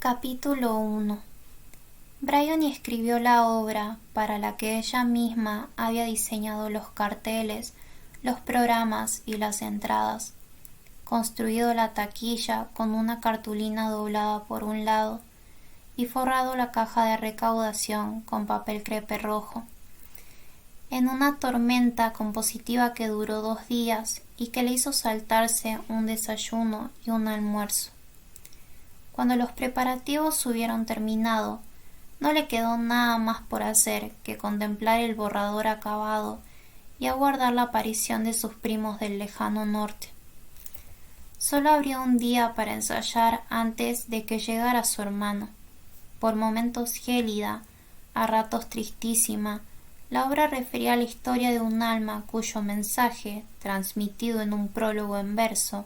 Capítulo 1. Bryony escribió la obra para la que ella misma había diseñado los carteles, los programas y las entradas, construido la taquilla con una cartulina doblada por un lado y forrado la caja de recaudación con papel crepe rojo. En una tormenta compositiva que duró 2 días y que le hizo saltarse un desayuno y un almuerzo. Cuando los preparativos hubieron terminado, no le quedó nada más por hacer que contemplar el borrador acabado y aguardar la aparición de sus primos del lejano norte. Solo habría un día para ensayar antes de que llegara su hermano. Por momentos gélida, a ratos tristísima, la obra refería a la historia de un alma cuyo mensaje, transmitido en un prólogo en verso,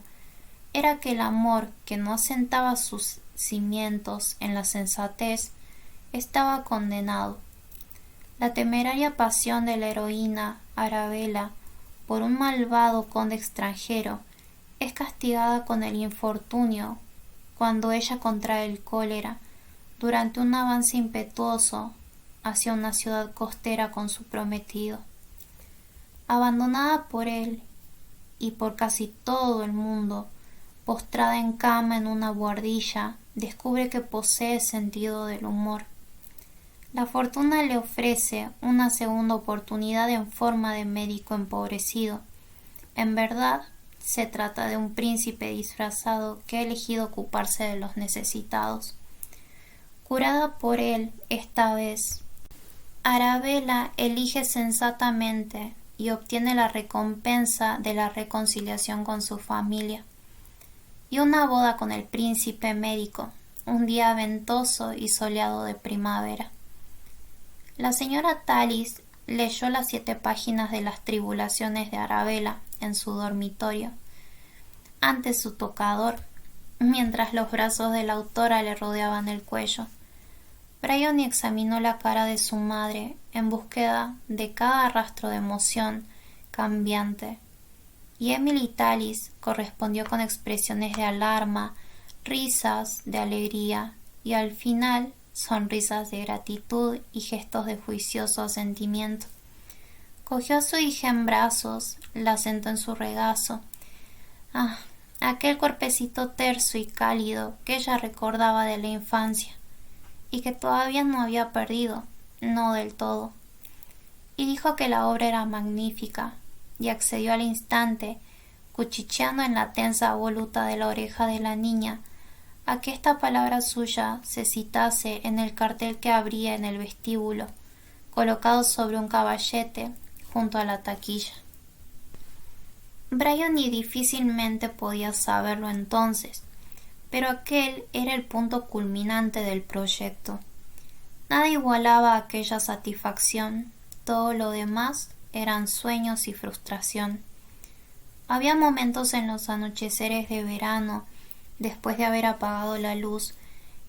era que el amor que no asentaba sus cimientos en la sensatez estaba condenado. La temeraria pasión de la heroína Arabella por un malvado conde extranjero es castigada con el infortunio cuando ella contrae el cólera durante un avance impetuoso hacia una ciudad costera con su prometido. Abandonada por él y por casi todo el mundo, postrada en cama en una buhardilla, descubre que posee sentido del humor. La fortuna le ofrece una segunda oportunidad en forma de médico empobrecido. En verdad, se trata de un príncipe disfrazado que ha elegido ocuparse de los necesitados. Curada por él, esta vez, Arabella elige sensatamente y obtiene la recompensa de la reconciliación con su familia y una boda con el príncipe médico, un día ventoso y soleado de primavera. La señora Tallis leyó las 7 páginas de las tribulaciones de Arabella en su dormitorio, ante su tocador, mientras los brazos de la autora le rodeaban el cuello. Bryony examinó la cara de su madre en búsqueda de cada rastro de emoción cambiante, y Emily Tallis correspondió con expresiones de alarma, risas de alegría y al final sonrisas de gratitud y gestos de juicioso asentimiento. Cogió a su hija en brazos, la sentó en su regazo. Aquel cuerpecito terso y cálido que ella recordaba de la infancia y que todavía no había perdido, no del todo. Y dijo que la obra era magnífica, y accedió al instante, cuchicheando en la tensa voluta de la oreja de la niña, a que esta palabra suya se citase en el cartel que abría en el vestíbulo, colocado sobre un caballete junto a la taquilla. Bryony difícilmente podía saberlo entonces, pero aquel era el punto culminante del proyecto. Nada igualaba aquella satisfacción, todo lo demás eran sueños y frustración. Había momentos en los anocheceres de verano, después de haber apagado la luz,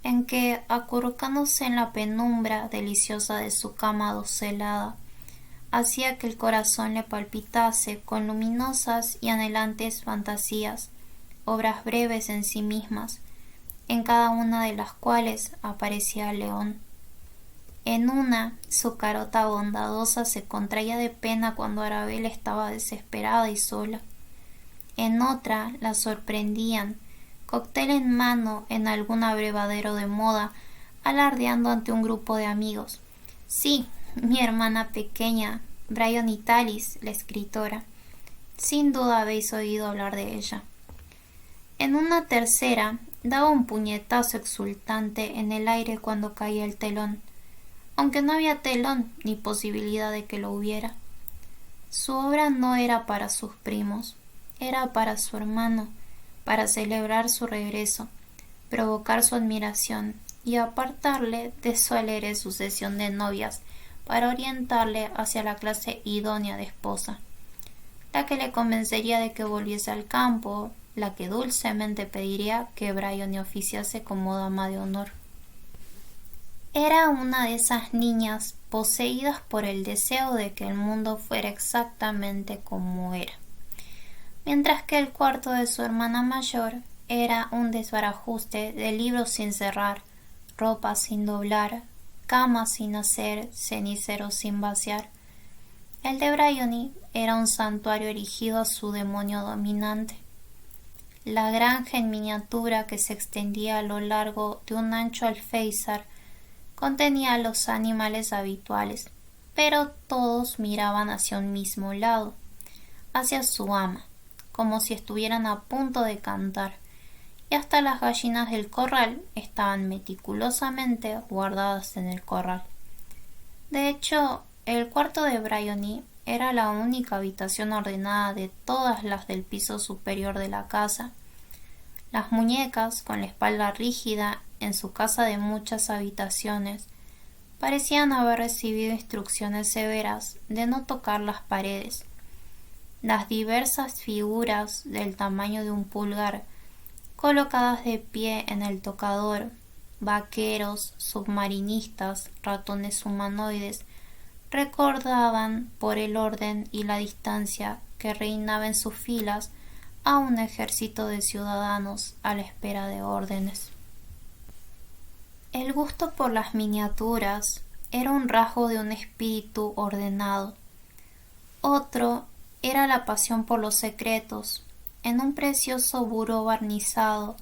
en que, acurrucándose en la penumbra deliciosa de su cama docelada, hacía que el corazón le palpitase con luminosas y anhelantes fantasías, obras breves en sí mismas, en cada una de las cuales aparecía León. En una, su carota bondadosa se contraía de pena cuando Arabella estaba desesperada y sola. En otra, la sorprendían, cóctel en mano en algún abrevadero de moda, alardeando ante un grupo de amigos. Sí, mi hermana pequeña, Bryony Tallis, la escritora. Sin duda habéis oído hablar de ella. En una tercera, daba un puñetazo exultante en el aire cuando caía el telón, aunque no había telón ni posibilidad de que lo hubiera. Su obra no era para sus primos, era para su hermano, para celebrar su regreso, provocar su admiración y apartarle de su alegre sucesión de novias para orientarle hacia la clase idónea de esposa, la que le convencería de que volviese al campo, la que dulcemente pediría que Bryony oficiase como dama de honor. Era una de esas niñas poseídas por el deseo de que el mundo fuera exactamente como era, mientras que el cuarto de su hermana mayor era un desbarajuste de libros sin cerrar, ropa sin doblar, cama sin hacer, cenicero sin vaciar. El de Bryony era un santuario erigido a su demonio dominante. La granja en miniatura que se extendía a lo largo de un ancho alféizar contenía a los animales habituales, pero todos miraban hacia un mismo lado, hacia su ama, como si estuvieran a punto de cantar, y hasta las gallinas del corral estaban meticulosamente guardadas en el corral. De hecho, el cuarto de Bryony era la única habitación ordenada de todas las del piso superior de la casa. Las muñecas, con la espalda rígida en su casa de muchas habitaciones, parecían haber recibido instrucciones severas de no tocar las paredes. Las diversas figuras del tamaño de un pulgar, colocadas de pie en el tocador, vaqueros, submarinistas, ratones humanoides, recordaban por el orden y la distancia que reinaba en sus filas a un ejército de ciudadanos a la espera de órdenes. El gusto por las miniaturas era un rasgo de un espíritu ordenado. Otro era la pasión por los secretos. En un precioso buró barnizado,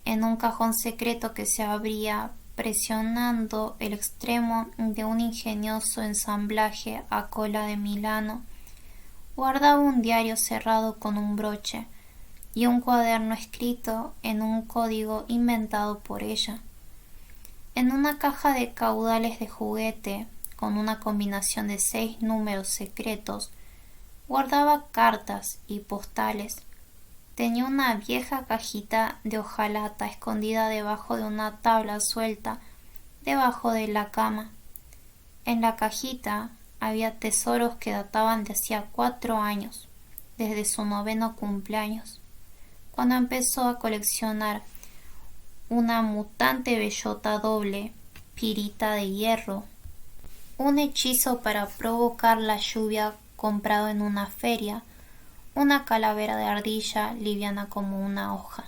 en un cajón secreto que se abría presionando el extremo de un ingenioso ensamblaje a cola de Milano, guardaba un diario cerrado con un broche y un cuaderno escrito en un código inventado por ella. En una caja de caudales de juguete, con una combinación de 6 números secretos, guardaba cartas y postales. Tenía una vieja cajita de hojalata escondida debajo de una tabla suelta debajo de la cama. En la cajita había tesoros que databan de hacía 4 años, desde su 9º cumpleaños, cuando empezó a coleccionar una mutante bellota doble, pirita de hierro, un hechizo para provocar la lluvia comprado en una feria, una calavera de ardilla liviana como una hoja.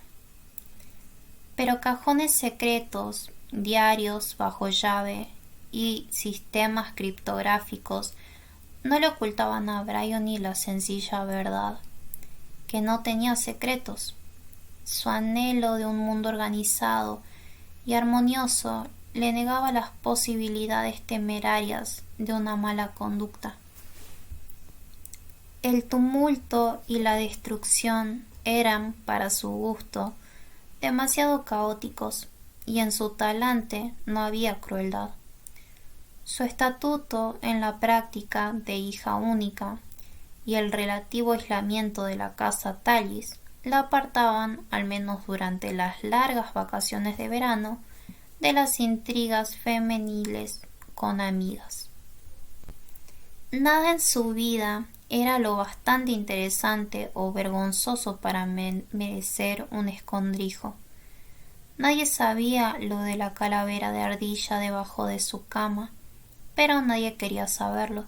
Pero cajones secretos, diarios bajo llave y sistemas criptográficos no le ocultaban a Bryony la sencilla verdad, que no tenía secretos. Su anhelo de un mundo organizado y armonioso le negaba las posibilidades temerarias de una mala conducta. El tumulto y la destrucción eran, para su gusto, demasiado caóticos, y en su talante no había crueldad. Su estatuto en la práctica de hija única y el relativo aislamiento de la casa Tallis la apartaban, al menos durante las largas vacaciones de verano, de las intrigas femeniles con amigas. Nada en su vida era lo bastante interesante o vergonzoso para merecer un escondrijo. Nadie sabía lo de la calavera de ardilla debajo de su cama, pero nadie quería saberlo.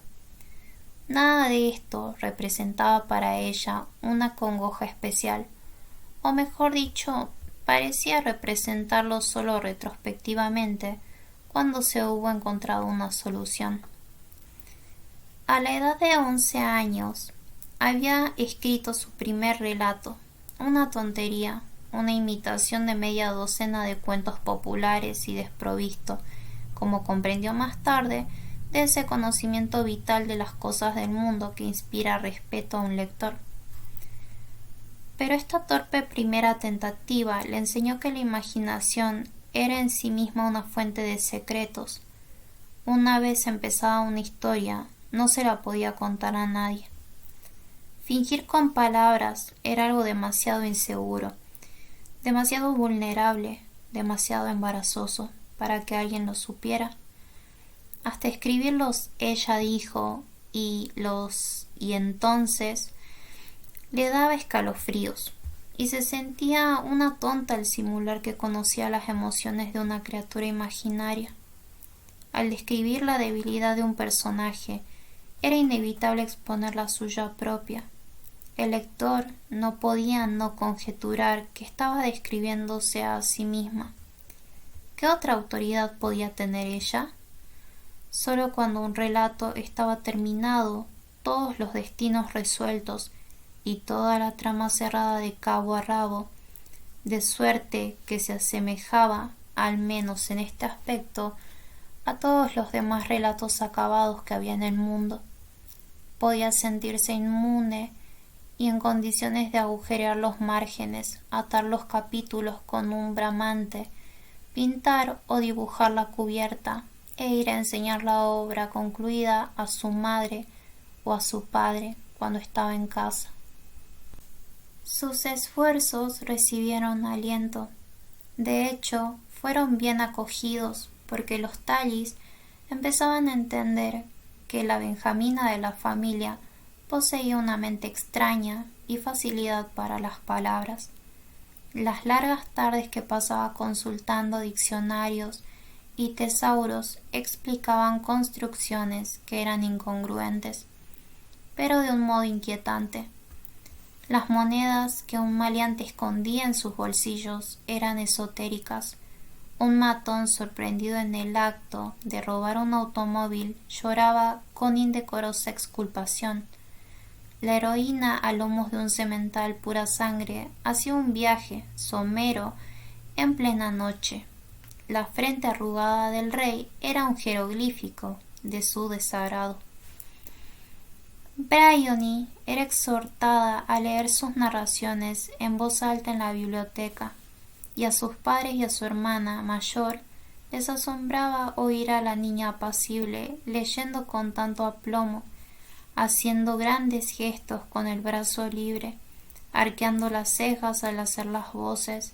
Nada de esto representaba para ella una congoja especial, o mejor dicho, parecía representarlo solo retrospectivamente, cuando se hubo encontrado una solución. A la edad de 11 años, había escrito su primer relato, una tontería, una imitación de media docena de cuentos populares y desprovisto, como comprendió más tarde, de ese conocimiento vital de las cosas del mundo que inspira respeto a un lector. Pero esta torpe primera tentativa le enseñó que la imaginación era en sí misma una fuente de secretos. Una vez empezada una historia, no se la podía contar a nadie. Fingir con palabras era algo demasiado inseguro, demasiado vulnerable, demasiado embarazoso para que alguien lo supiera. Hasta escribirlos ella dijo y entonces le daba escalofríos y se sentía una tonta al simular que conocía las emociones de una criatura imaginaria. Al describir la debilidad de un personaje, era inevitable exponer la suya propia. El lector no podía no conjeturar que estaba describiéndose a sí misma. ¿Qué otra autoridad podía tener ella? Solo cuando un relato estaba terminado, todos los destinos resueltos y toda la trama cerrada de cabo a rabo, de suerte que se asemejaba, al menos en este aspecto, a todos los demás relatos acabados que había en el mundo. Podía sentirse inmune y en condiciones de agujerear los márgenes, atar los capítulos con un bramante, pintar o dibujar la cubierta e ir a enseñar la obra concluida a su madre o a su padre cuando estaba en casa. Sus esfuerzos recibieron aliento. De hecho, fueron bien acogidos porque los Tallis empezaban a entender que la Benjamina de la familia poseía una mente extraña y facilidad para las palabras. Las largas tardes que pasaba consultando diccionarios y tesauros explicaban construcciones que eran incongruentes, pero de un modo inquietante. Las monedas que un maleante escondía en sus bolsillos eran esotéricas. Un matón sorprendido en el acto de robar un automóvil lloraba con indecorosa exculpación. La heroína a lomos de un semental pura sangre hacía un viaje somero en plena noche. La frente arrugada del rey era un jeroglífico de su desagrado. Bryony era exhortada a leer sus narraciones en voz alta en la biblioteca, y a sus padres y a su hermana mayor les asombraba oír a la niña apacible leyendo con tanto aplomo, haciendo grandes gestos con el brazo libre, arqueando las cejas al hacer las voces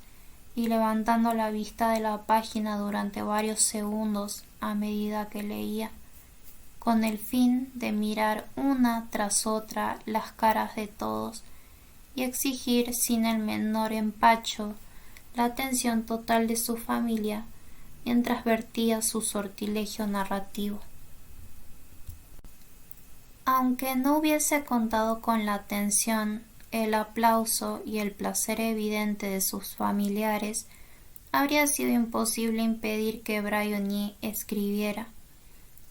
y levantando la vista de la página durante varios segundos a medida que leía, con el fin de mirar una tras otra las caras de todos y exigir sin el menor empacho la atención total de su familia mientras vertía su sortilegio narrativo. Aunque no hubiese contado con la atención, el aplauso y el placer evidente de sus familiares, habría sido imposible impedir que Bryony escribiera.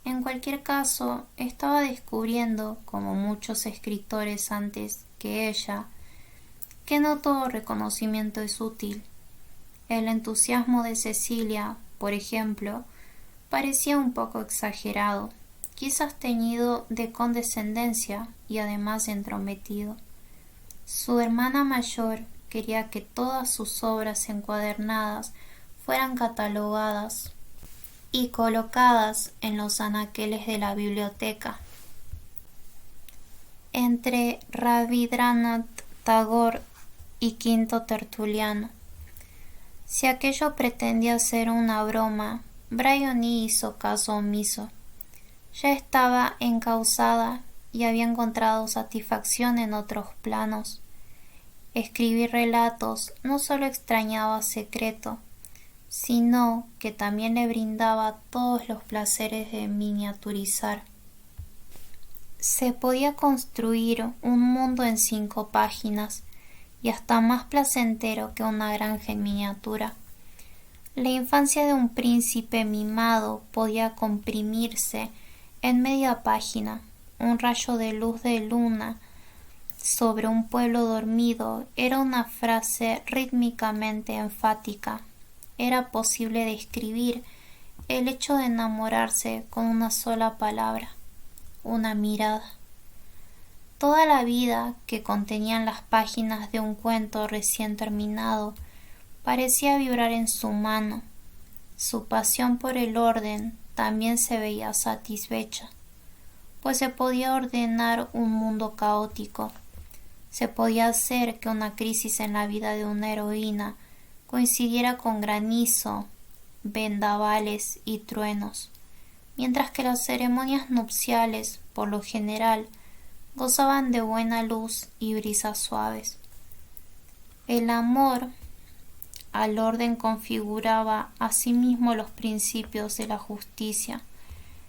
En cualquier caso, estaba descubriendo, como muchos escritores antes que ella, que no todo reconocimiento es útil. El entusiasmo de Cecilia, por ejemplo, parecía un poco exagerado, quizás teñido de condescendencia y además entrometido. Su hermana mayor quería que todas sus obras encuadernadas fueran catalogadas y colocadas en los anaqueles de la biblioteca. Entre Rabindranath Tagore y Quinto Tertuliano. Si aquello pretendía ser una broma, Bryony hizo caso omiso. Ya estaba encausada y había encontrado satisfacción en otros planos. Escribir relatos no solo extrañaba secreto, sino que también le brindaba todos los placeres de miniaturizar. Se podía construir un mundo en 5 páginas, y hasta más placentero que una granja en miniatura. La infancia de un príncipe mimado podía comprimirse en media página. Un rayo de luz de luna sobre un pueblo dormido era una frase rítmicamente enfática. Era posible describir el hecho de enamorarse con una sola palabra, una mirada. Toda la vida que contenían las páginas de un cuento recién terminado parecía vibrar en su mano. Su pasión por el orden también se veía satisfecha, pues se podía ordenar un mundo caótico. Se podía hacer que una crisis en la vida de una heroína coincidiera con granizo, vendavales y truenos, mientras que las ceremonias nupciales, por lo general, gozaban de buena luz y brisas suaves. El amor al orden configuraba asimismo los principios de la justicia,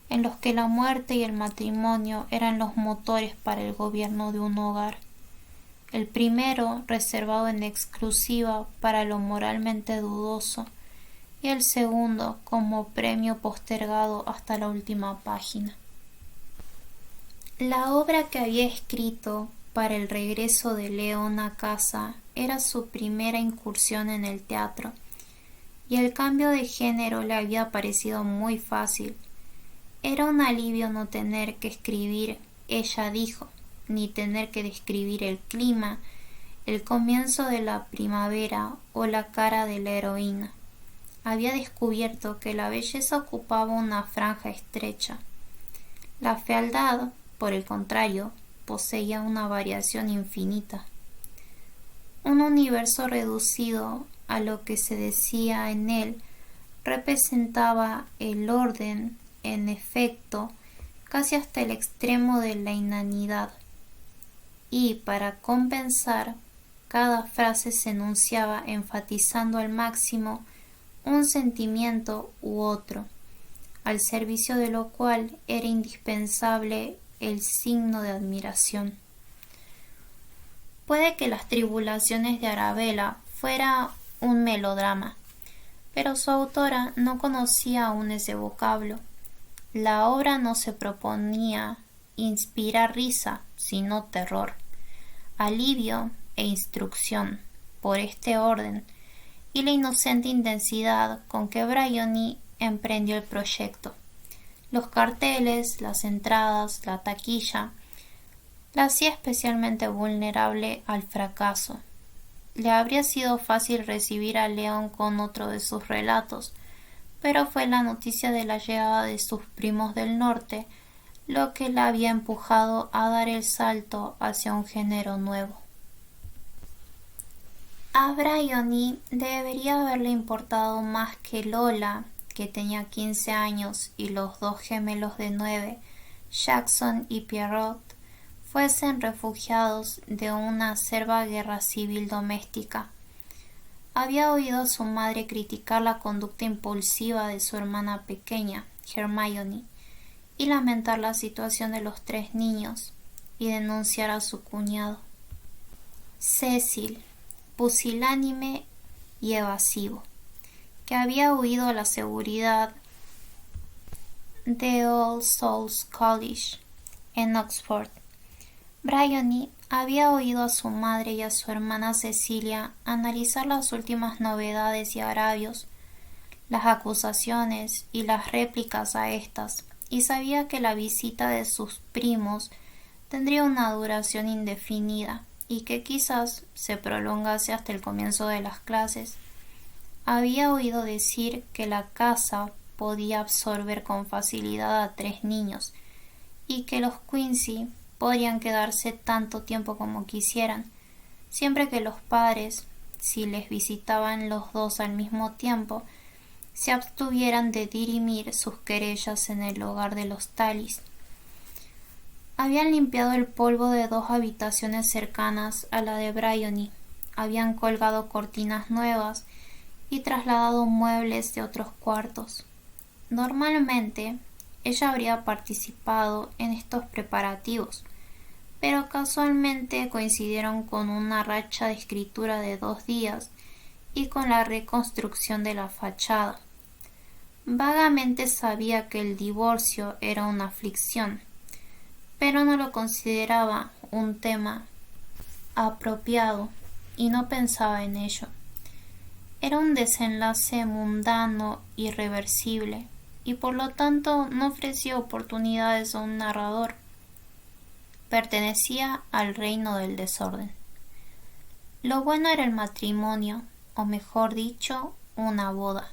en los que la muerte y el matrimonio eran los motores para el gobierno de un hogar. El primero reservado en exclusiva para lo moralmente dudoso, y el segundo como premio postergado hasta la última página. La obra que había escrito para el regreso de León a casa era su primera incursión en el teatro, y el cambio de género le había parecido muy fácil. Era un alivio no tener que escribir "ella dijo", ni tener que describir el clima, el comienzo de la primavera o la cara de la heroína. Había descubierto que la belleza ocupaba una franja estrecha. La fealdad, por el contrario, poseía una variación infinita. Un universo reducido a lo que se decía en él representaba el orden, en efecto, casi hasta el extremo de la inanidad. Y, para compensar, cada frase se enunciaba enfatizando al máximo un sentimiento u otro, al servicio de lo cual era indispensable el signo de admiración. Puede que Las tribulaciones de Arabella fuera un melodrama, pero su autora no conocía aún ese vocablo. La obra no se proponía inspirar risa, sino terror, alivio e instrucción, por este orden, y la inocente intensidad con que Bryony emprendió el proyecto. Los carteles, las entradas, la taquilla, la hacía especialmente vulnerable al fracaso. Le habría sido fácil recibir a León con otro de sus relatos, pero fue la noticia de la llegada de sus primos del norte lo que la había empujado a dar el salto hacia un género nuevo. A Bryony debería haberle importado más que Lola, que tenía 15 años, y los dos gemelos de 9, Jackson y Pierrot, fuesen refugiados de una acerba guerra civil doméstica. Había oído a su madre criticar la conducta impulsiva de su hermana pequeña, Hermione, y lamentar la situación de los 3 niños, y denunciar a su cuñado. Cecil, pusilánime y evasivo, que había huido a la seguridad de All Souls College en Oxford. Bryony había oído a su madre y a su hermana Cecilia analizar las últimas novedades y agravios, las acusaciones y las réplicas a estas, y sabía que la visita de sus primos tendría una duración indefinida y que quizás se prolongase hasta el comienzo de las clases. Había oído decir que la casa podía absorber con facilidad a 3 niños y que los Quincy podrían quedarse tanto tiempo como quisieran, siempre que los padres, si les visitaban los 2 al mismo tiempo, se abstuvieran de dirimir sus querellas en el hogar de los Tallis. Habían limpiado el polvo de 2 habitaciones cercanas a la de Bryony, habían colgado cortinas nuevas y trasladado muebles de otros cuartos. Normalmente, ella habría participado en estos preparativos, pero casualmente coincidieron con una racha de escritura de 2 días y con la reconstrucción de la fachada. Vagamente sabía que el divorcio era una aflicción, pero no lo consideraba un tema apropiado y no pensaba en ello. Era un desenlace mundano irreversible y por lo tanto no ofrecía oportunidades a un narrador. Pertenecía al reino del desorden. Lo bueno era el matrimonio, o mejor dicho, una boda,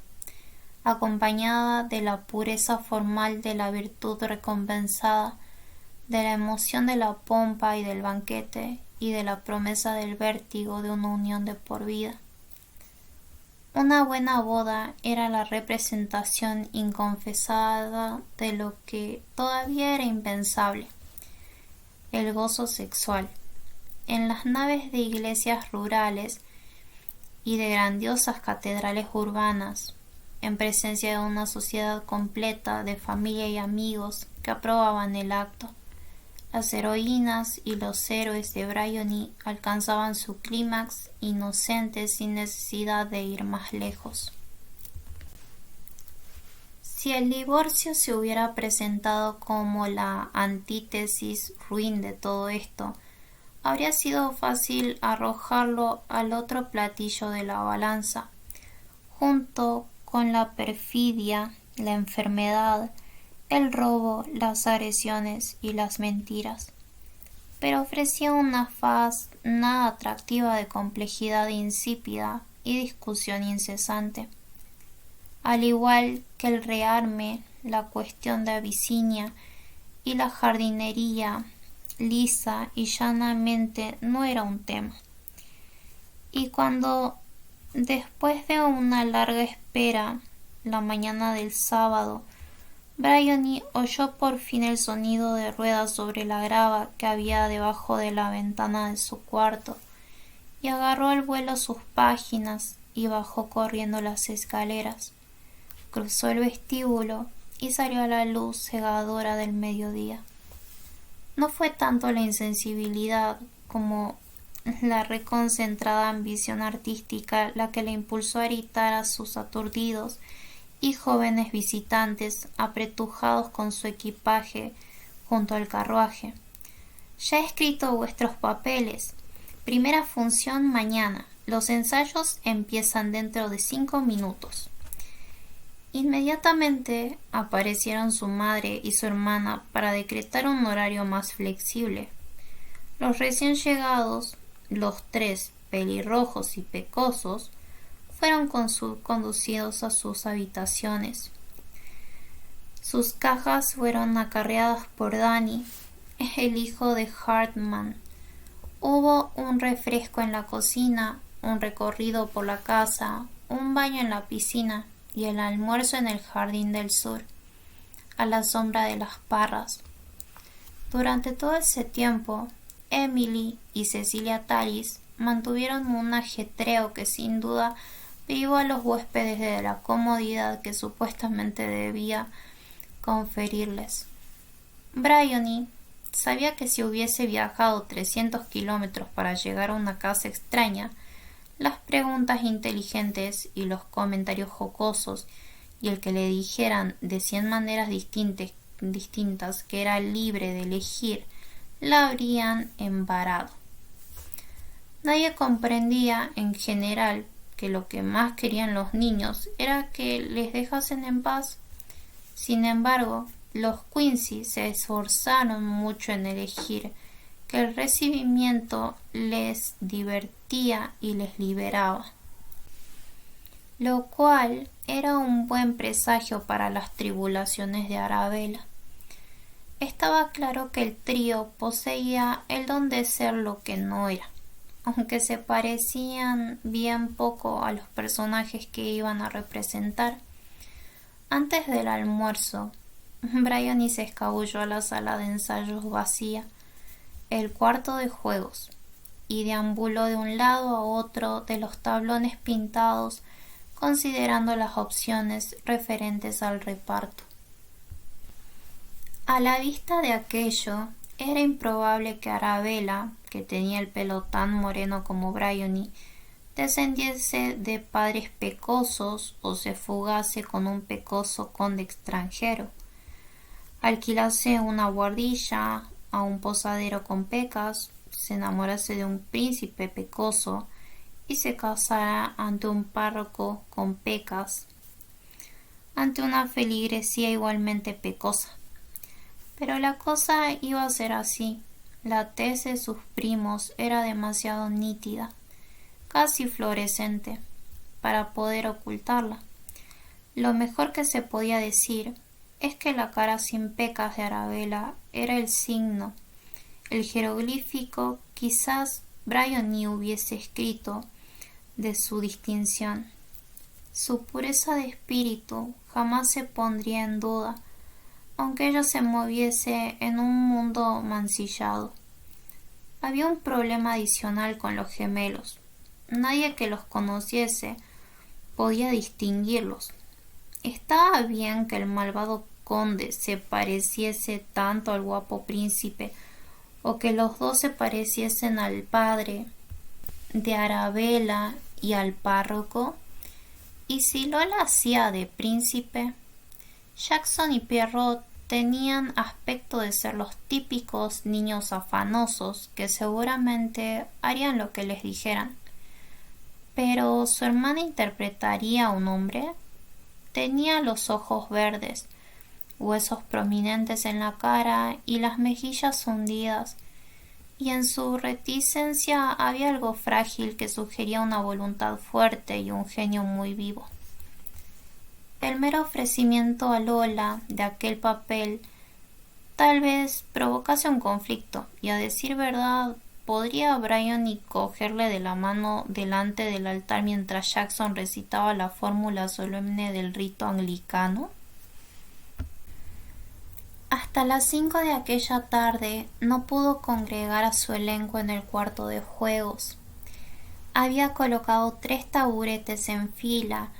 acompañada de la pureza formal de la virtud recompensada, de la emoción de la pompa y del banquete, y de la promesa del vértigo de una unión de por vida. Una buena boda era la representación inconfesada de lo que todavía era impensable: el gozo sexual. En las naves de iglesias rurales y de grandiosas catedrales urbanas, en presencia de una sociedad completa de familia y amigos que aprobaban el acto, las heroínas y los héroes de Bryony alcanzaban su clímax inocentes sin necesidad de ir más lejos. Si el divorcio se hubiera presentado como la antítesis ruin de todo esto, habría sido fácil arrojarlo al otro platillo de la balanza, junto con la perfidia, la enfermedad, el robo, las agresiones y las mentiras. Pero ofrecía una faz nada atractiva de complejidad insípida y discusión incesante. Al igual que el rearme, la cuestión de Abisinia y la jardinería lisa y llanamente no era un tema. Y cuando, después de una larga espera, la mañana del sábado, Bryony oyó por fin el sonido de ruedas sobre la grava que había debajo de la ventana de su cuarto, y agarró al vuelo sus páginas y bajó corriendo las escaleras. Cruzó el vestíbulo y salió a la luz cegadora del mediodía. No fue tanto la insensibilidad como la reconcentrada ambición artística la que le impulsó a gritar a sus aturdidos y jóvenes visitantes apretujados con su equipaje junto al carruaje. Ya he escrito vuestros papeles. Primera función mañana. Los ensayos empiezan dentro de 5 minutos. Inmediatamente aparecieron su madre y su hermana para decretar un horario más flexible. Los recién llegados, los 3 pelirrojos y pecosos, fueron conducidos a sus habitaciones. Sus cajas fueron acarreadas por Danny, el hijo de Hartman. Hubo un refresco en la cocina, un recorrido por la casa, un baño en la piscina y el almuerzo en el jardín del sur, a la sombra de las parras. Durante todo ese tiempo, Emily y Cecilia Tallis mantuvieron un ajetreo que sin duda privó a los huéspedes de la comodidad que supuestamente debía conferirles. Bryony sabía que si hubiese viajado 300 kilómetros para llegar a una casa extraña, las preguntas inteligentes y los comentarios jocosos y el que le dijeran de 100 maneras distintas que era libre de elegir, la habrían embarado. Nadie comprendía en general que lo que más querían los niños era que les dejasen en paz. Sin embargo, los Quincy se esforzaron mucho en elegir que el recibimiento les divertía y les liberaba, lo cual era un buen presagio para las tribulaciones de Arabella. Estaba claro que el trío poseía el don de ser lo que no era, aunque se parecían bien poco a los personajes que iban a representar. Antes del almuerzo, Bryony se escabulló a la sala de ensayos vacía, el cuarto de juegos, y deambuló de un lado a otro de los tablones pintados, considerando las opciones referentes al reparto. A la vista de aquello, era improbable que Arabella, que tenía el pelo tan moreno como Bryony, descendiese de padres pecosos o se fugase con un pecoso conde extranjero, alquilase una guardilla a un posadero con pecas, se enamorase de un príncipe pecoso y se casara ante un párroco con pecas, ante una feligresía igualmente pecosa. Pero la cosa iba a ser así. La tez de sus primos era demasiado nítida, casi fluorescente, para poder ocultarla. Lo mejor que se podía decir es que la cara sin pecas de Arabella era el signo, el jeroglífico quizás Bryony hubiese escrito de su distinción. Su pureza de espíritu jamás se pondría en duda, aunque ella se moviese en un mundo mancillado. Había un problema adicional con los gemelos. Nadie que los conociese podía distinguirlos. Estaba bien que el malvado conde se pareciese tanto al guapo príncipe, o que los dos se pareciesen al padre de Arabella y al párroco, y si Lola hacía de príncipe, Jackson y Pierrot tenían aspecto de ser los típicos niños afanosos que seguramente harían lo que les dijeran. Pero su hermana interpretaría a un hombre. Tenía los ojos verdes, huesos prominentes en la cara y las mejillas hundidas, y en su reticencia había algo frágil que sugería una voluntad fuerte y un genio muy vivo. El mero ofrecimiento a Lola de aquel papel tal vez provocase un conflicto, y a decir verdad, ¿podría Bryony cogerle de la mano delante del altar mientras Jackson recitaba la fórmula solemne del rito anglicano? Hasta las 5 de aquella tarde no pudo congregar a su elenco en el cuarto de juegos. Había colocado 3 taburetes en fila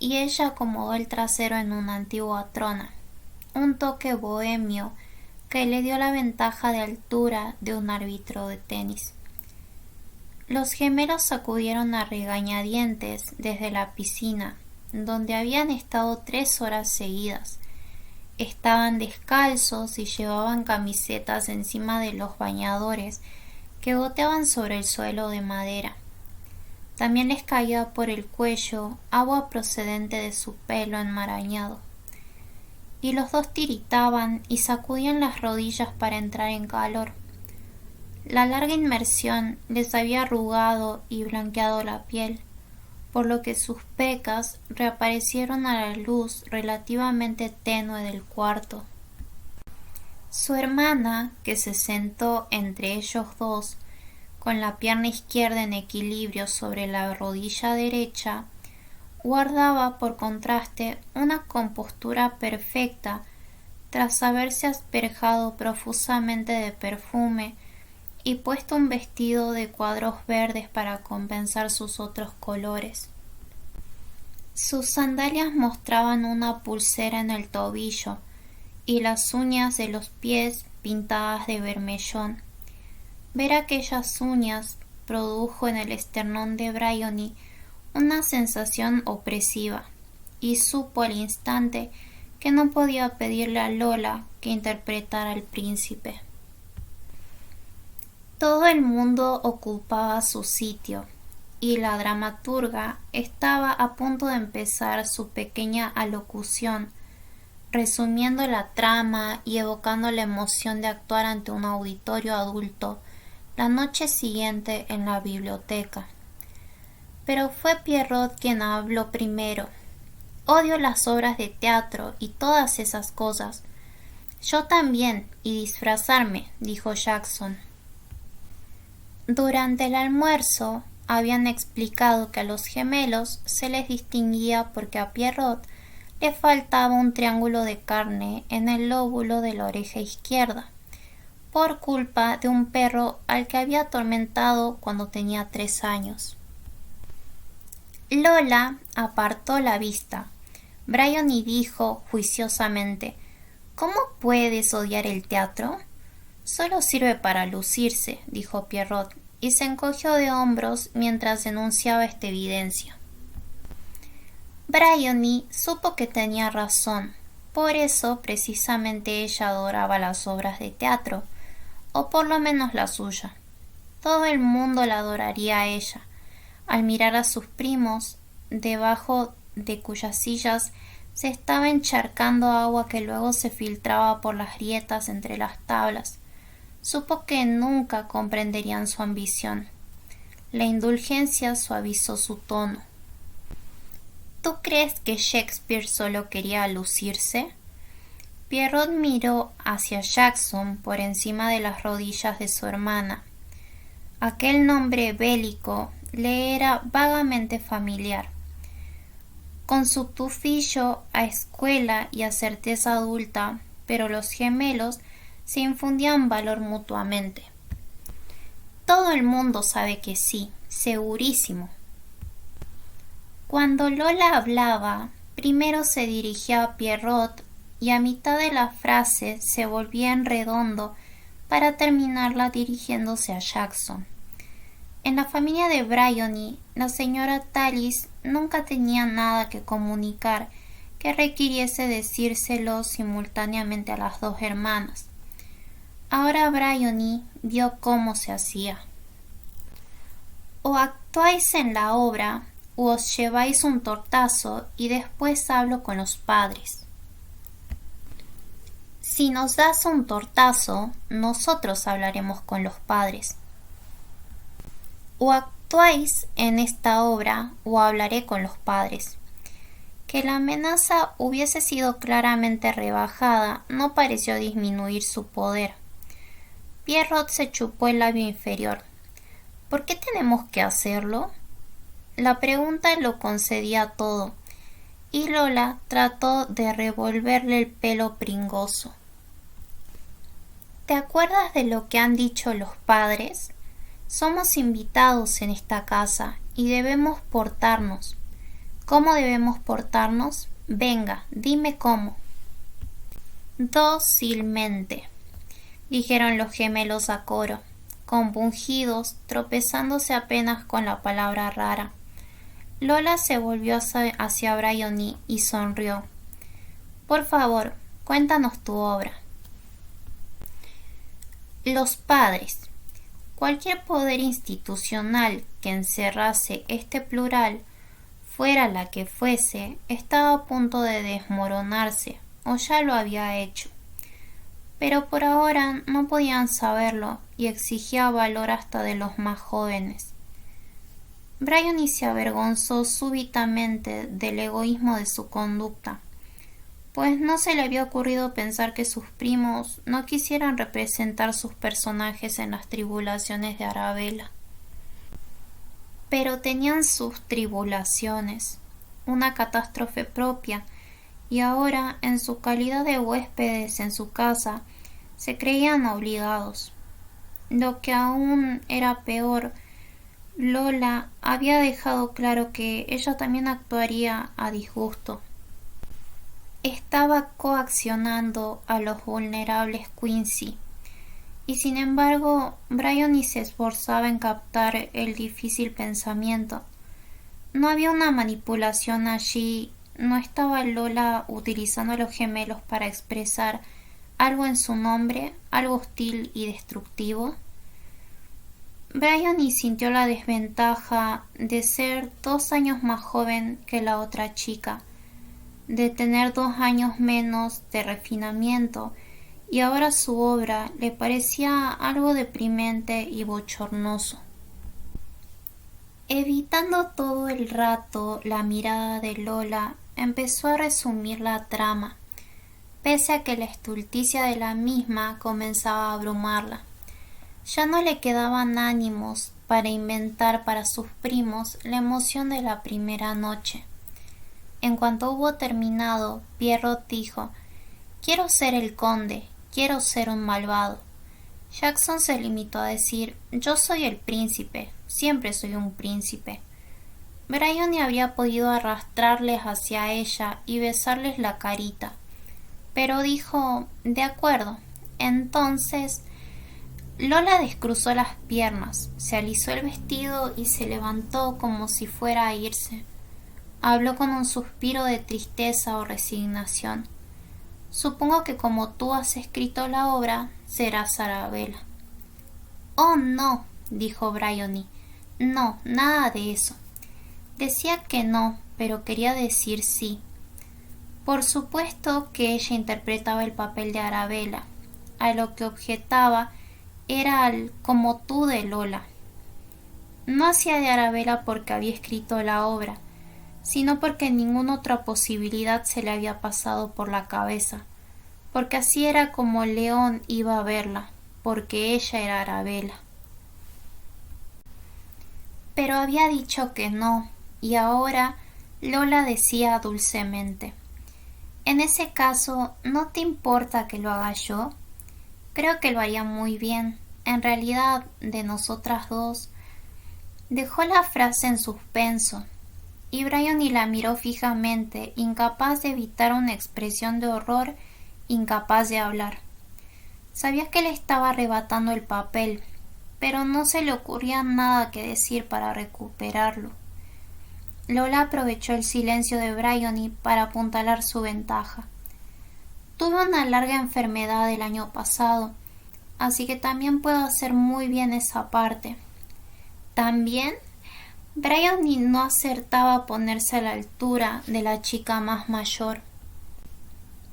y ella acomodó el trasero en una antigua trona, un toque bohemio que le dio la ventaja de altura de un árbitro de tenis. Los gemelos sacudieron a regañadientes desde la piscina, donde habían estado 3 horas seguidas. Estaban descalzos y llevaban camisetas encima de los bañadores que goteaban sobre el suelo de madera. También les caía por el cuello agua procedente de su pelo enmarañado. Y los dos tiritaban y sacudían las rodillas para entrar en calor. La larga inmersión les había arrugado y blanqueado la piel, por lo que sus pecas reaparecieron a la luz relativamente tenue del cuarto. Su hermana, que se sentó entre ellos dos, con la pierna izquierda en equilibrio sobre la rodilla derecha, guardaba por contraste una compostura perfecta tras haberse asperjado profusamente de perfume y puesto un vestido de cuadros verdes para compensar sus otros colores. Sus sandalias mostraban una pulsera en el tobillo y las uñas de los pies pintadas de bermellón. Ver aquellas uñas produjo en el esternón de Bryony una sensación opresiva, y supo al instante que no podía pedirle a Lola que interpretara al príncipe. Todo el mundo ocupaba su sitio, y la dramaturga estaba a punto de empezar su pequeña alocución, resumiendo la trama y evocando la emoción de actuar ante un auditorio adulto la noche siguiente en la biblioteca. Pero fue Pierrot quien habló primero. Odio las obras de teatro y todas esas cosas. Yo también, y disfrazarme, dijo Jackson. Durante el almuerzo habían explicado que a los gemelos se les distinguía porque a Pierrot le faltaba un triángulo de carne en el lóbulo de la oreja izquierda, por culpa de un perro al que había atormentado cuando tenía 3 años. Lola apartó la vista. Bryony dijo juiciosamente: ¿Cómo puedes odiar el teatro? Solo sirve para lucirse, dijo Pierrot, y se encogió de hombros mientras denunciaba esta evidencia. Bryony supo que tenía razón. Por eso precisamente ella adoraba las obras de teatro, o por lo menos la suya. Todo el mundo la adoraría a ella, al mirar a sus primos, debajo de cuyas sillas se estaba encharcando agua que luego se filtraba por las grietas entre las tablas. Supo que nunca comprenderían su ambición. La indulgencia suavizó su tono. ¿Tú crees que Shakespeare solo quería lucirse? Pierrot miró hacia Jackson por encima de las rodillas de su hermana. Aquel nombre bélico le era vagamente familiar. Con su tufillo a escuela y a certeza adulta, pero los gemelos se infundían valor mutuamente. Todo el mundo sabe que sí, segurísimo. Cuando Lola hablaba, primero se dirigía a Pierrot y a mitad de la frase se volvía en redondo para terminarla dirigiéndose a Jackson. En la familia de Bryony, la señora Tallis nunca tenía nada que comunicar que requiriese decírselo simultáneamente a las dos hermanas. Ahora Bryony vio cómo se hacía. O actuáis en la obra, o os lleváis un tortazo y después hablo con los padres. Si nos das un tortazo, nosotros hablaremos con los padres. O actuáis en esta obra, o hablaré con los padres. Que la amenaza hubiese sido claramente rebajada no pareció disminuir su poder. Pierrot se chupó el labio inferior. ¿Por qué tenemos que hacerlo? La pregunta lo concedía todo, y Lola trató de revolverle el pelo pringoso. ¿Te acuerdas de lo que han dicho los padres? Somos invitados en esta casa y debemos portarnos. ¿Cómo debemos portarnos? Venga, dime cómo. Dócilmente, dijeron los gemelos a coro, compungidos, tropezándose apenas con la palabra rara. Lola se volvió hacia Bryony y sonrió. Por favor, cuéntanos tu obra. Los padres. Cualquier poder institucional que encerrase este plural, fuera la que fuese, estaba a punto de desmoronarse, o ya lo había hecho. Pero por ahora no podían saberlo y exigía valor hasta de los más jóvenes. Bryony se avergonzó súbitamente del egoísmo de su conducta, pues no se le había ocurrido pensar que sus primos no quisieran representar sus personajes en las tribulaciones de Arabella. Pero tenían sus tribulaciones, una catástrofe propia, y ahora, en su calidad de huéspedes en su casa, se creían obligados. Lo que aún era peor, Lola había dejado claro que ella también actuaría a disgusto. Estaba coaccionando a los vulnerables Quincy, y sin embargo Bryony se esforzaba en captar el difícil pensamiento. No había una manipulación allí, no estaba Lola utilizando a los gemelos para expresar algo en su nombre, algo hostil y destructivo. Bryony sintió la desventaja de ser 2 años más joven que la otra chica, de tener 2 años menos de refinamiento, y ahora su obra le parecía algo deprimente y bochornoso. Evitando todo el rato la mirada de Lola, empezó a resumir la trama, pese a que la estulticia de la misma comenzaba a abrumarla. Ya no le quedaban ánimos para inventar para sus primos la emoción de la primera noche. En cuanto hubo terminado, Pierrot dijo: «Quiero ser el conde, quiero ser un malvado». Jackson se limitó a decir: «Yo soy el príncipe, siempre soy un príncipe». Bryony habría podido arrastrarles hacia ella y besarles la carita, pero dijo: «De acuerdo». Entonces Lola descruzó las piernas, se alisó el vestido y se levantó como si fuera a irse. Habló con un suspiro de tristeza o resignación. «Supongo que como tú has escrito la obra, serás Arabella». «Oh, no», dijo Bryony. «No, nada de eso». Decía que no, pero quería decir sí. Por supuesto que ella interpretaba el papel de Arabella. A lo que objetaba era al «como tú» de Lola. No hacía de Arabella porque había escrito la obra, sino porque ninguna otra posibilidad se le había pasado por la cabeza, porque así era como León iba a verla, porque ella era Arabella. Pero había dicho que no, y ahora Lola decía dulcemente: «En ese caso, ¿no te importa que lo haga yo? Creo que lo haría muy bien. En realidad, de nosotras dos». Dejó la frase en suspenso, y Bryony la miró fijamente, incapaz de evitar una expresión de horror, incapaz de hablar. Sabía que le estaba arrebatando el papel, pero no se le ocurría nada que decir para recuperarlo. Lola aprovechó el silencio de Bryony para apuntalar su ventaja. Tuve una larga enfermedad el año pasado, así que también puedo hacer muy bien esa parte. También, Bryony no acertaba a ponerse a la altura de la chica más mayor.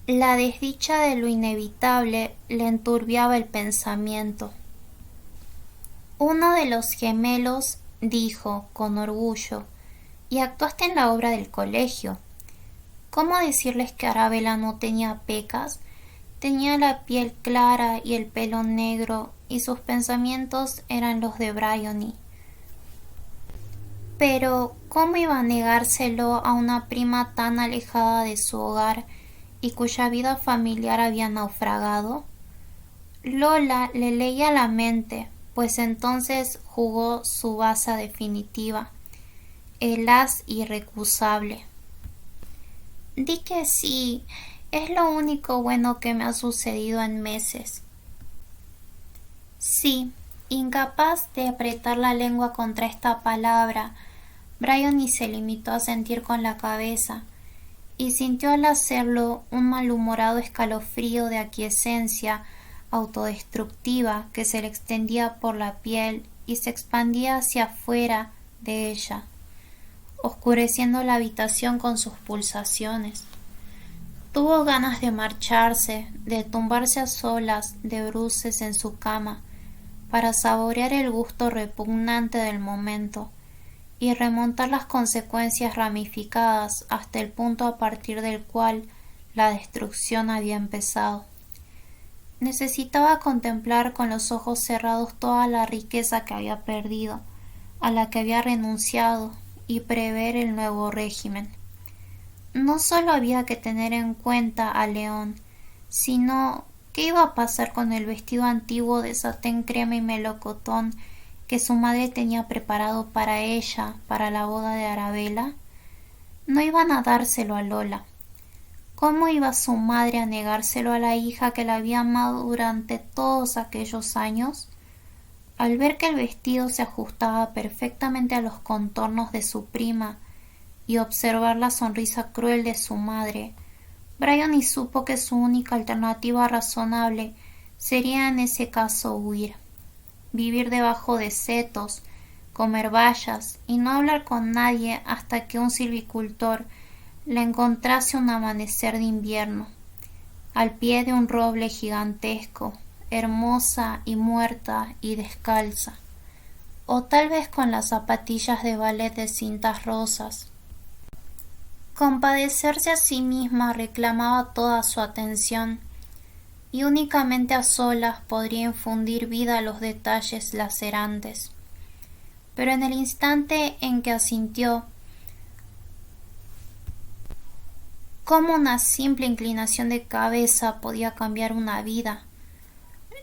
La desdicha de lo inevitable le enturbiaba el pensamiento. Uno de los gemelos dijo con orgullo: «¿Y actuaste en la obra del colegio?» ¿Cómo decirles que Arabella no tenía pecas? Tenía la piel clara y el pelo negro, y sus pensamientos eran los de Bryony. Pero, ¿cómo iba a negárselo a una prima tan alejada de su hogar y cuya vida familiar había naufragado? Lola le leía la mente, pues entonces jugó su baza definitiva, el as irrecusable. Di que sí, es lo único bueno que me ha sucedido en meses. Sí, incapaz de apretar la lengua contra esta palabra, Bryony se limitó a sentir con la cabeza, y sintió al hacerlo un malhumorado escalofrío de aquiescencia autodestructiva que se le extendía por la piel y se expandía hacia afuera de ella, oscureciendo la habitación con sus pulsaciones. Tuvo ganas de marcharse, de tumbarse a solas de bruces en su cama, para saborear el gusto repugnante del momento y remontar las consecuencias ramificadas hasta el punto a partir del cual la destrucción había empezado. Necesitaba contemplar con los ojos cerrados toda la riqueza que había perdido, a la que había renunciado, y prever el nuevo régimen. No solo había que tener en cuenta a León, sino qué iba a pasar con el vestido antiguo de satén crema y melocotón que su madre tenía preparado para ella para la boda de Arabella. No iban a dárselo a Lola. ¿Cómo iba su madre a negárselo a la hija que la había amado durante todos aquellos años? Al ver que el vestido se ajustaba perfectamente a los contornos de su prima y observar la sonrisa cruel de su madre, Bryony supo que su única alternativa razonable sería en ese caso huir, vivir debajo de setos, comer bayas y no hablar con nadie hasta que un silvicultor la encontrase un amanecer de invierno, al pie de un roble gigantesco, hermosa y muerta y descalza, o tal vez con las zapatillas de ballet de cintas rosas. Compadecerse a sí misma reclamaba toda su atención, y únicamente a solas podría infundir vida a los detalles lacerantes. Pero en el instante en que asintió, ¿cómo una simple inclinación de cabeza podía cambiar una vida?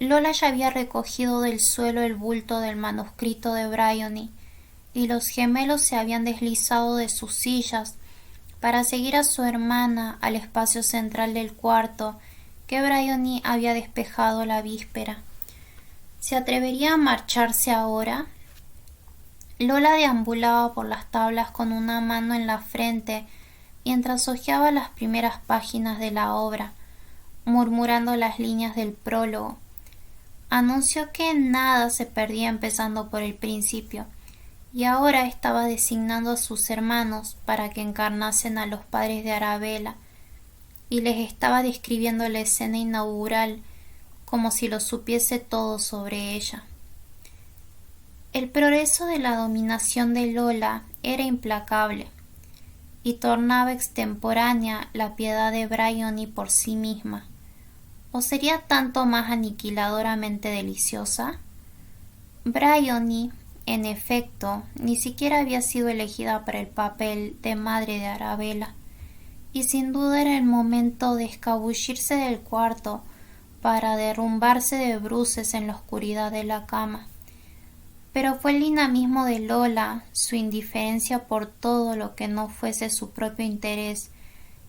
Lola ya había recogido del suelo el bulto del manuscrito de Bryony, y los gemelos se habían deslizado de sus sillas para seguir a su hermana al espacio central del cuarto que Bryony había despejado la víspera. ¿Se atrevería a marcharse ahora? Lola deambulaba por las tablas con una mano en la frente mientras hojeaba las primeras páginas de la obra, murmurando las líneas del prólogo. Anunció que nada se perdía empezando por el principio, y ahora estaba designando a sus hermanos para que encarnasen a los padres de Arabella, y les estaba describiendo la escena inaugural como si lo supiese todo sobre ella. El progreso de la dominación de Lola era implacable, y tornaba extemporánea la piedad de Bryony por sí misma. ¿O sería tanto más aniquiladoramente deliciosa? Bryony, en efecto, ni siquiera había sido elegida para el papel de madre de Arabella, y sin duda era el momento de escabullirse del cuarto para derrumbarse de bruces en la oscuridad de la cama. Pero fue el dinamismo de Lola, su indiferencia por todo lo que no fuese su propio interés,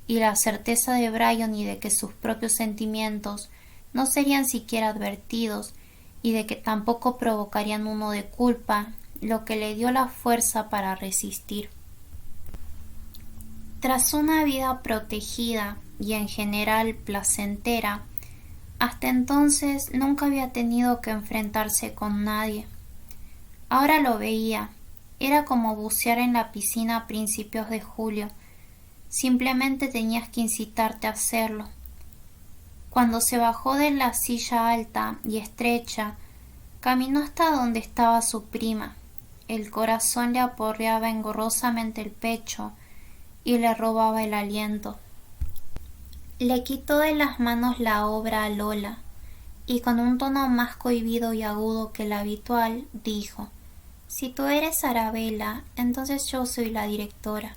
y la certeza de Bryony de que sus propios sentimientos no serían siquiera advertidos y de que tampoco provocarían uno de culpa, lo que le dio la fuerza para resistir. Tras una vida protegida y en general placentera, hasta entonces nunca había tenido que enfrentarse con nadie. Ahora lo veía. Era como bucear en la piscina a principios de julio. Simplemente tenías que incitarte a hacerlo. Cuando se bajó de la silla alta y estrecha, caminó hasta donde estaba su prima. El corazón le aporreaba engorrosamente el pecho y le robaba el aliento. Le quitó de las manos la obra a Lola y con un tono más cohibido y agudo que el habitual dijo: «Si tú eres Arabella, entonces yo soy la directora.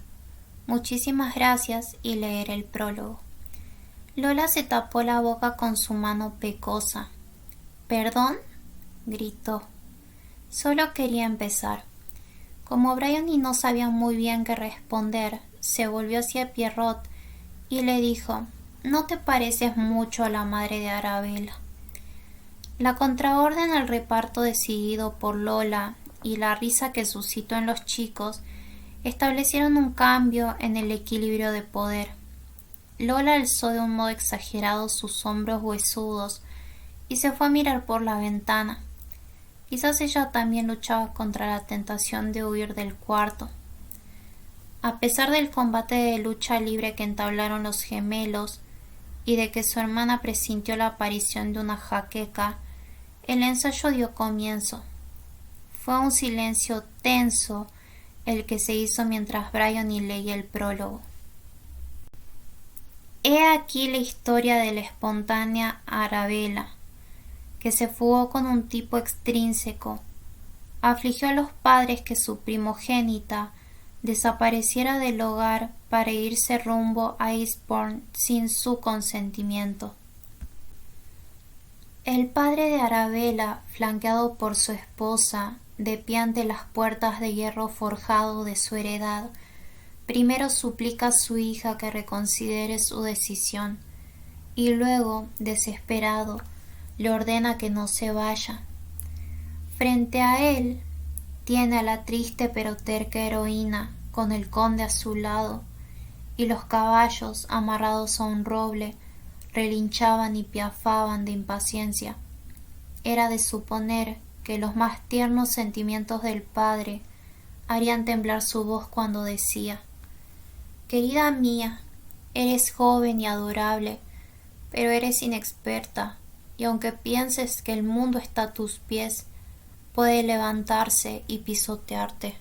Muchísimas gracias» y leer el prólogo. Lola se tapó la boca con su mano pecosa. «¿Perdón?», gritó. Solo quería empezar. Como Bryony no sabía muy bien qué responder, se volvió hacia Pierrot y le dijo: «No te pareces mucho a la madre de Arabella». La contraorden al reparto decidido por Lola y la risa que suscitó en los chicos establecieron un cambio en el equilibrio de poder. Lola alzó de un modo exagerado sus hombros huesudos y se fue a mirar por la ventana. Quizás ella también luchaba contra la tentación de huir del cuarto. A pesar del combate de lucha libre que entablaron los gemelos y de que su hermana presintió la aparición de una jaqueca, el ensayo dio comienzo. Fue un silencio tenso el que se hizo mientras Bryony leía el prólogo. He aquí la historia de la espontánea Arabella, que se fugó con un tipo extrínseco. Afligió a los padres que su primogénita desapareciera del hogar para irse rumbo a Eastbourne sin su consentimiento. El padre de Arabella, flanqueado por su esposa, de pie ante las puertas de hierro forjado de su heredad, primero suplica a su hija que reconsidere su decisión y luego, desesperado, le ordena que no se vaya. Frente a él tiene a la triste pero terca heroína con el conde a su lado, y los caballos amarrados a un roble relinchaban y piafaban de impaciencia. Era de suponer que los más tiernos sentimientos del padre harían temblar su voz cuando decía: «Querida mía, eres joven y adorable, pero eres inexperta, y aunque pienses que el mundo está a tus pies, puede levantarse y pisotearte».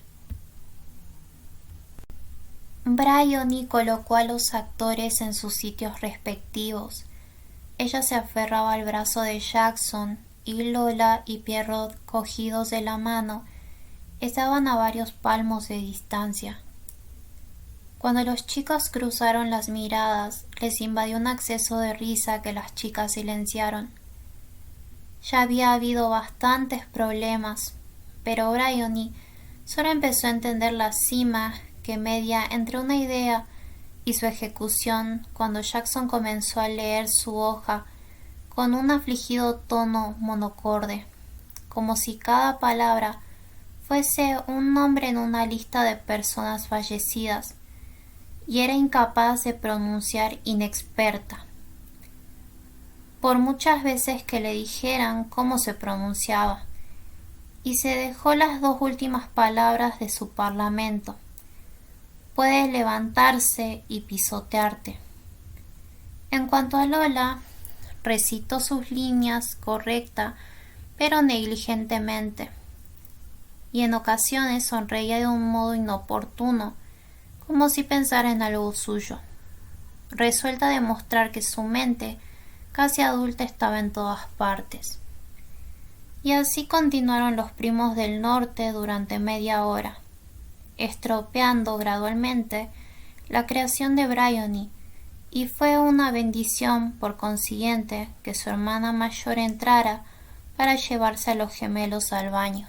Bryony colocó a los actores en sus sitios respectivos. Ella se aferraba al brazo de Jackson y Lola y Pierrot, cogidos de la mano, estaban a varios palmos de distancia. Cuando los chicos cruzaron las miradas, les invadió un acceso de risa que las chicas silenciaron. Ya había habido bastantes problemas, pero Bryony solo empezó a entender la cima que media entre una idea y su ejecución cuando Jackson comenzó a leer su hoja con un afligido tono monocorde, como si cada palabra fuese un nombre en una lista de personas fallecidas, y era incapaz de pronunciar inexperta, por muchas veces que le dijeran cómo se pronunciaba, y se dejó las dos últimas palabras de su parlamento: «Puedes levantarse y pisotearte». En cuanto a Lola, recitó sus líneas correcta pero negligentemente, y en ocasiones sonreía de un modo inoportuno, como si pensara en algo suyo, resuelta a demostrar que su mente casi adulta estaba en todas partes. Y así continuaron los primos del norte durante media hora, estropeando gradualmente la creación de Bryony, y fue una bendición, por consiguiente, que su hermana mayor entrara para llevarse a los gemelos al baño.